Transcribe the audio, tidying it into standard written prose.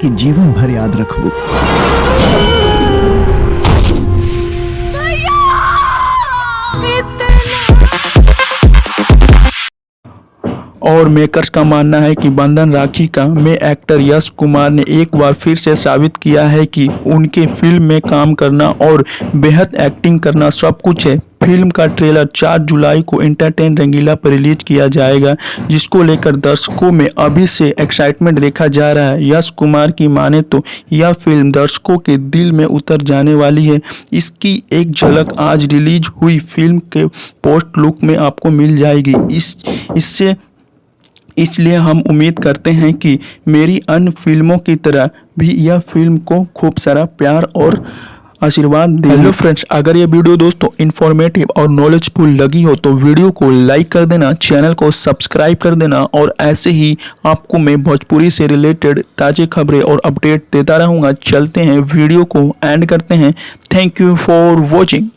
कि जीवन भर याद रखबू। और मेकर्स का मानना है कि बंधन राखी का में एक्टर यश कुमार ने एक बार फिर से साबित किया है कि उनके फिल्म में काम करना और बेहद एक्टिंग करना सब कुछ है। फिल्म का ट्रेलर 4 जुलाई को एंटरटेन रंगीला पर रिलीज किया जाएगा, जिसको लेकर दर्शकों में अभी से एक्साइटमेंट देखा जा रहा है। यश कुमार की माने तो यह फिल्म दर्शकों के दिल में उतर जाने वाली है। इसकी एक झलक आज रिलीज हुई फिल्म के पोस्ट लुक में आपको मिल जाएगी। इसलिए हम उम्मीद करते हैं कि मेरी अन्य फिल्मों की तरह भी यह फिल्म को खूब सारा प्यार और आशीर्वाद दें। हेलो फ्रेंड्स, अगर ये वीडियो दोस्तों इन्फॉर्मेटिव और नॉलेजफुल लगी हो तो वीडियो को लाइक कर देना, चैनल को सब्सक्राइब कर देना और ऐसे ही आपको मैं भोजपुरी से रिलेटेड ताज़ी खबरें और अपडेट देता रहूँगा। चलते हैं, वीडियो को एंड करते हैं। Thank you for watching.